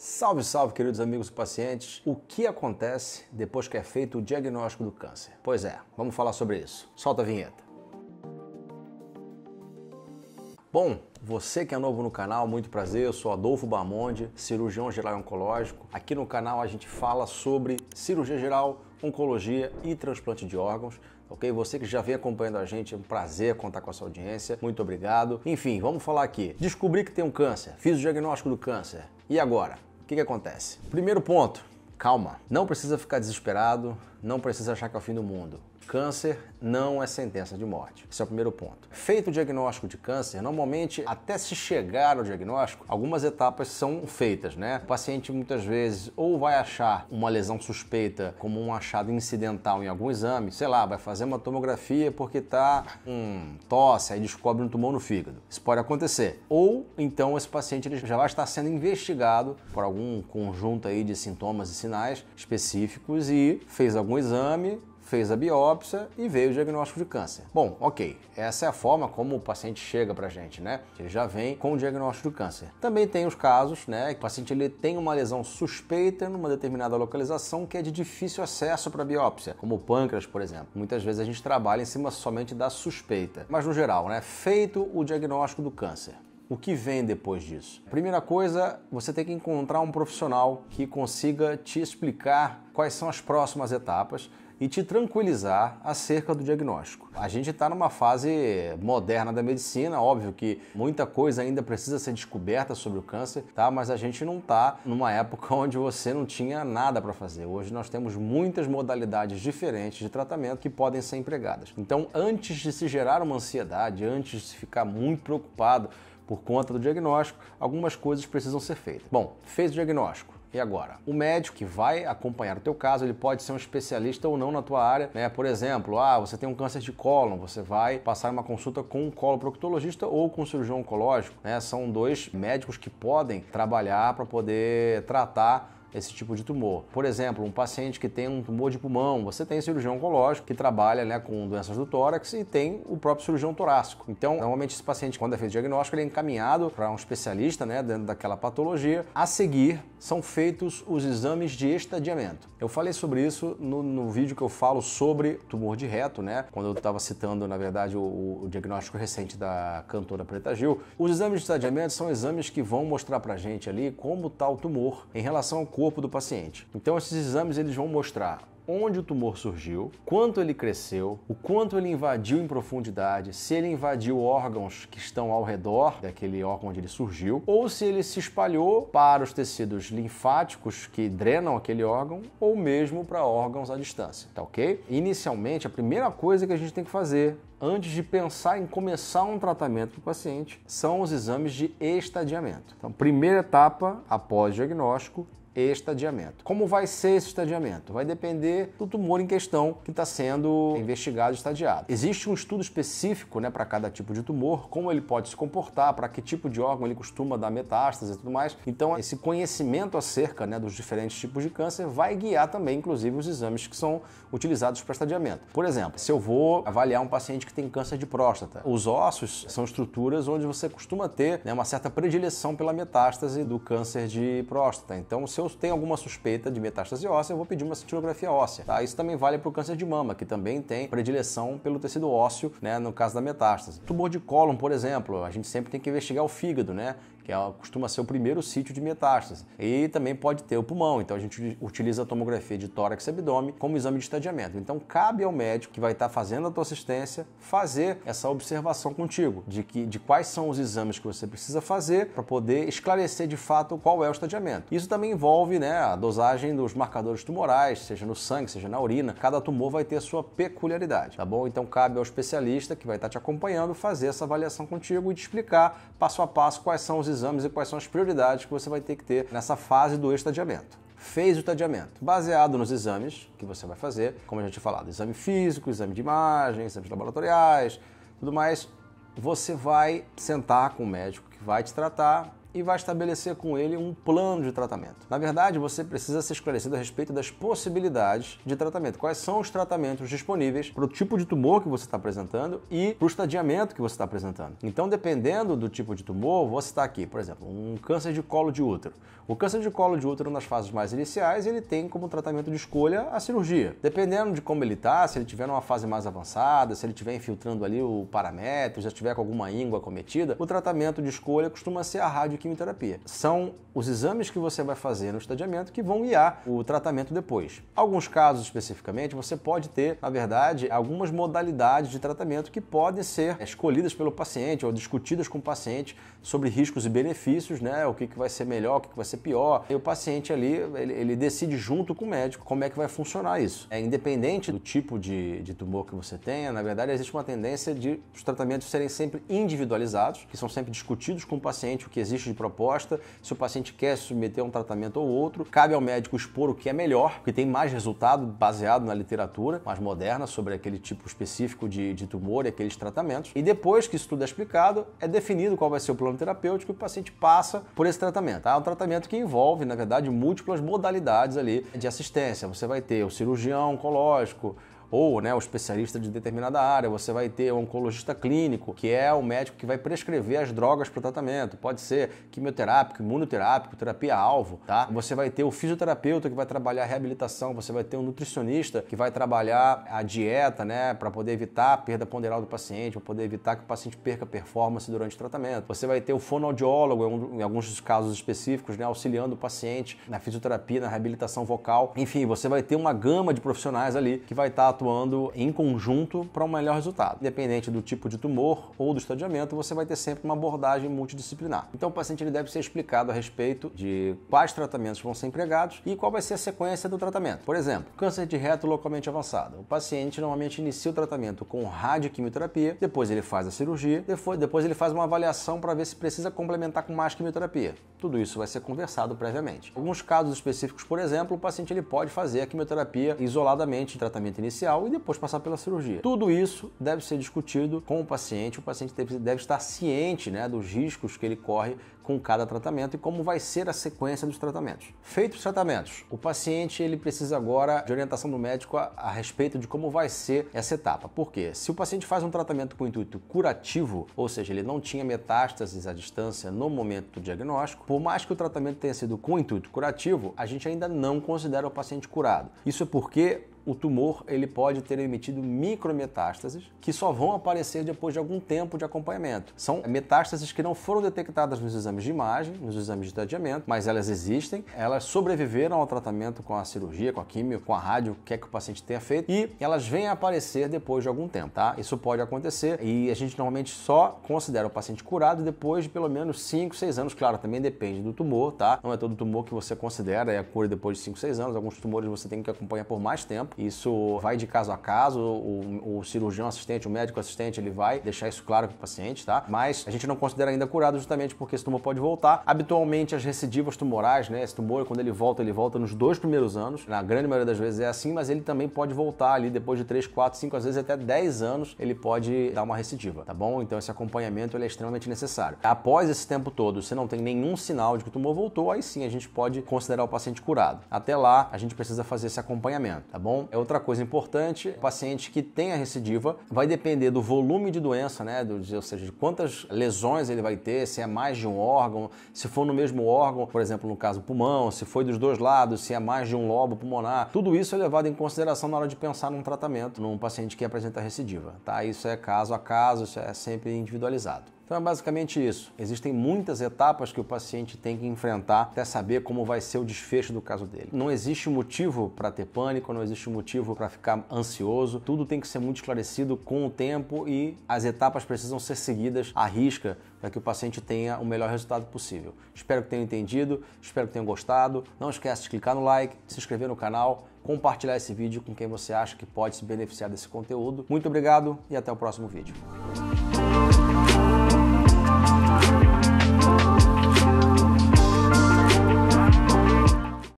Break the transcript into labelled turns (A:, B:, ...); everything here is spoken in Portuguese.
A: Salve, salve, queridos amigos e pacientes. O que acontece depois que é feito o diagnóstico do câncer? Pois é, vamos falar sobre isso. Solta a vinheta. Bom, você que é novo no canal, muito prazer, eu sou Adolfo Bamonde, cirurgião geral e oncológico. Aqui no canal a gente fala sobre cirurgia geral, oncologia e transplante de órgãos. Ok? Você que já vem acompanhando a gente, é um prazer contar com a sua audiência, muito obrigado. Enfim, vamos falar aqui. Descobri que tem um câncer, fiz o diagnóstico do câncer. E agora? O que acontece? Primeiro ponto, calma. Não precisa ficar desesperado, não precisa achar que é o fim do mundo. Câncer não é sentença de morte. Esse é o primeiro ponto. Feito o diagnóstico de câncer, normalmente, até se chegar ao diagnóstico, algumas etapas são feitas, né? O paciente muitas vezes ou vai achar uma lesão suspeita como um achado incidental em algum exame, sei lá, vai fazer uma tomografia porque tá tosse, aí descobre um tumor no fígado. Isso pode acontecer. Ou então esse paciente ele já vai estar sendo investigado por algum conjunto aí de sintomas e sinais específicos e fez algum exame, fez a biópsia e veio o diagnóstico de câncer. Bom, ok, essa é a forma como o paciente chega pra gente, né? Ele já vem com o diagnóstico do câncer. Também tem os casos, né, que o paciente ele tem uma lesão suspeita numa determinada localização que é de difícil acesso para biópsia, como o pâncreas, por exemplo. Muitas vezes a gente trabalha em cima somente da suspeita. Mas no geral, né, feito o diagnóstico do câncer, o que vem depois disso? Primeira coisa, você tem que encontrar um profissional que consiga te explicar quais são as próximas etapas e te tranquilizar acerca do diagnóstico. A gente está numa fase moderna da medicina, óbvio que muita coisa ainda precisa ser descoberta sobre o câncer, tá? Mas a gente não está numa época onde você não tinha nada para fazer. Hoje nós temos muitas modalidades diferentes de tratamento que podem ser empregadas. Então, antes de se gerar uma ansiedade, antes de se ficar muito preocupado por conta do diagnóstico, algumas coisas precisam ser feitas. Bom, fez o diagnóstico. E agora? O médico que vai acompanhar o teu caso, ele pode ser um especialista ou não na tua área, né? Por exemplo, você tem um câncer de cólon, você vai passar uma consulta com um coloproctologista ou com um cirurgião oncológico, né? São dois médicos que podem trabalhar para poder tratar esse tipo de tumor. Por exemplo, um paciente que tem um tumor de pulmão, você tem cirurgião oncológico que trabalha, né, com doenças do tórax e tem o próprio cirurgião torácico. Então, normalmente esse paciente, quando é feito o diagnóstico, ele é encaminhado para um especialista, né, dentro daquela patologia. A seguir, são feitos os exames de estadiamento. Eu falei sobre isso no vídeo que eu falo sobre tumor de reto, né, quando eu estava citando, na verdade, o diagnóstico recente da cantora Preta Gil. Os exames de estadiamento são exames que vão mostrar para a gente ali como está o tumor em relação ao corpo do paciente. Então esses exames eles vão mostrar onde o tumor surgiu, quanto ele cresceu, o quanto ele invadiu em profundidade, se ele invadiu órgãos que estão ao redor daquele órgão onde ele surgiu, ou se ele se espalhou para os tecidos linfáticos que drenam aquele órgão, ou mesmo para órgãos à distância, tá ok? Inicialmente, a primeira coisa que a gente tem que fazer antes de pensar em começar um tratamento para o paciente são os exames de estadiamento. Então, primeira etapa após diagnóstico, estadiamento. Como vai ser esse estadiamento? Vai depender do tumor em questão que está sendo investigado e estadiado. Existe um estudo específico, né, para cada tipo de tumor, como ele pode se comportar, para que tipo de órgão ele costuma dar metástase e tudo mais. Então, esse conhecimento acerca, né, dos diferentes tipos de câncer vai guiar também, inclusive, os exames que são utilizados para estadiamento. Por exemplo, se eu vou avaliar um paciente que tem câncer de próstata, os ossos são estruturas onde você costuma ter, né, uma certa predileção pela metástase do câncer de próstata. Então, se eu tenho alguma suspeita de metástase óssea, eu vou pedir uma cintilografia óssea. Tá? Isso também vale para o câncer de mama, que também tem predileção pelo tecido ósseo, né, no caso da metástase. Tumor de cólon, por exemplo, a gente sempre tem que investigar o fígado, né? Que costuma ser o primeiro sítio de metástase. E também pode ter o pulmão, então a gente utiliza a tomografia de tórax e abdômen como exame de estadiamento. Então cabe ao médico que vai estar fazendo a tua assistência fazer essa observação contigo, de quais são os exames que você precisa fazer para poder esclarecer de fato qual é o estadiamento. Isso também envolve, né, a dosagem dos marcadores tumorais, seja no sangue, seja na urina. Cada tumor vai ter a sua peculiaridade, tá bom? Então cabe ao especialista que vai estar te acompanhando fazer essa avaliação contigo e te explicar passo a passo quais são os exames e quais são as prioridades que você vai ter que ter nessa fase do estadiamento. Fez o estadiamento, baseado nos exames que você vai fazer, como eu já tinha falado, exame físico, exame de imagem, exames laboratoriais, tudo mais, você vai sentar com o médico que vai te tratar e vai estabelecer com ele um plano de tratamento. Na verdade, você precisa ser esclarecido a respeito das possibilidades de tratamento. Quais são os tratamentos disponíveis para o tipo de tumor que você está apresentando e para o estadiamento que você está apresentando. Então, dependendo do tipo de tumor, você está aqui, por exemplo, um câncer de colo de útero. O câncer de colo de útero, nas fases mais iniciais, ele tem como tratamento de escolha a cirurgia. Dependendo de como ele está, se ele tiver numa fase mais avançada, se ele estiver infiltrando ali o paramétrio, se estiver com alguma íngua acometida, o tratamento de escolha costuma ser a radioquimioterapia. São os exames que você vai fazer no estadiamento que vão guiar o tratamento depois. Alguns casos especificamente, você pode ter, na verdade, algumas modalidades de tratamento que podem ser escolhidas pelo paciente ou discutidas com o paciente sobre riscos e benefícios, né? O que vai ser melhor, o que vai ser pior. E o paciente ali, ele decide junto com o médico como é que vai funcionar isso. Independente do tipo de tumor que você tenha, na verdade, existe uma tendência de os tratamentos serem sempre individualizados, que são sempre discutidos com o paciente o que existe de proposta, se o paciente quer se submeter a um tratamento ou outro. Cabe ao médico expor o que é melhor, porque tem mais resultado baseado na literatura mais moderna sobre aquele tipo específico de tumor e aqueles tratamentos. E depois que isso tudo é explicado, é definido qual vai ser o plano terapêutico e o paciente passa por esse tratamento. É um tratamento que envolve, na verdade, múltiplas modalidades ali de assistência. Você vai ter o cirurgião oncológico, ou o especialista de determinada área, você vai ter o oncologista clínico, que é o médico que vai prescrever as drogas para o tratamento, pode ser quimioterápico, imunoterápico, terapia-alvo, tá? Você vai ter o fisioterapeuta que vai trabalhar a reabilitação, você vai ter um nutricionista que vai trabalhar a dieta, para poder evitar a perda ponderal do paciente, para poder evitar que o paciente perca performance durante o tratamento. Você vai ter o fonoaudiólogo, em alguns dos casos específicos, auxiliando o paciente na fisioterapia, na reabilitação vocal. Enfim, você vai ter uma gama de profissionais ali que vai estar atuando em conjunto para um melhor resultado. Independente do tipo de tumor ou do estadiamento, você vai ter sempre uma abordagem multidisciplinar. Então o paciente ele deve ser explicado a respeito de quais tratamentos vão ser empregados e qual vai ser a sequência do tratamento. Por exemplo, câncer de reto localmente avançado. O paciente normalmente inicia o tratamento com radioquimioterapia, depois ele faz a cirurgia, depois ele faz uma avaliação para ver se precisa complementar com mais quimioterapia. Tudo isso vai ser conversado previamente. Em alguns casos específicos, por exemplo, o paciente ele pode fazer a quimioterapia isoladamente em tratamento inicial e depois passar pela cirurgia. Tudo isso deve ser discutido com o paciente deve estar ciente dos riscos que ele corre com cada tratamento e como vai ser a sequência dos tratamentos. Feitos os tratamentos, o paciente ele precisa agora de orientação do médico a respeito de como vai ser essa etapa. Por quê? Se o paciente faz um tratamento com intuito curativo, ou seja, ele não tinha metástases à distância no momento do diagnóstico, por mais que o tratamento tenha sido com intuito curativo, a gente ainda não considera o paciente curado. Isso é porque o tumor ele pode ter emitido micrometástases que só vão aparecer depois de algum tempo de acompanhamento. São metástases que não foram detectadas nos exames de imagem, nos exames de estadiamento, mas elas existem, elas sobreviveram ao tratamento com a cirurgia, com a quimio, com a rádio, que o paciente tenha feito, e elas vêm a aparecer depois de algum tempo, tá? Isso pode acontecer e a gente normalmente só considera o paciente curado depois de pelo menos 5, 6 anos, claro, também depende do tumor, tá? Não é todo tumor que você considera a cura depois de 5, 6 anos, alguns tumores você tem que acompanhar por mais tempo. Isso vai de caso a caso, o cirurgião assistente, o médico assistente, ele vai deixar isso claro para o paciente, tá? Mas a gente não considera ainda curado justamente porque esse tumor pode voltar. Habitualmente as recidivas tumorais, esse tumor, quando ele volta nos 2 primeiros anos, na grande maioria das vezes é assim, mas ele também pode voltar ali depois de 3, 4, 5, às vezes até 10 anos, ele pode dar uma recidiva, tá bom? Então esse acompanhamento ele é extremamente necessário. Após esse tempo todo, se não tem nenhum sinal de que o tumor voltou, aí sim a gente pode considerar o paciente curado. Até lá, a gente precisa fazer esse acompanhamento, tá bom? É outra coisa importante, o paciente que tem a recidiva vai depender do volume de doença, ou seja, de quantas lesões ele vai ter, se é mais de um órgão, se for no mesmo órgão, por exemplo, no caso pulmão, se foi dos 2 lados, se é mais de um lobo pulmonar, tudo isso é levado em consideração na hora de pensar num tratamento, num paciente que apresenta recidiva, tá? Isso é caso a caso, isso é sempre individualizado. Então é basicamente isso. Existem muitas etapas que o paciente tem que enfrentar até saber como vai ser o desfecho do caso dele. Não existe motivo para ter pânico, não existe motivo para ficar ansioso. Tudo tem que ser muito esclarecido com o tempo e as etapas precisam ser seguidas à risca para que o paciente tenha o melhor resultado possível. Espero que tenham entendido, espero que tenham gostado. Não esquece de clicar no like, se inscrever no canal, compartilhar esse vídeo com quem você acha que pode se beneficiar desse conteúdo. Muito obrigado e até o próximo vídeo.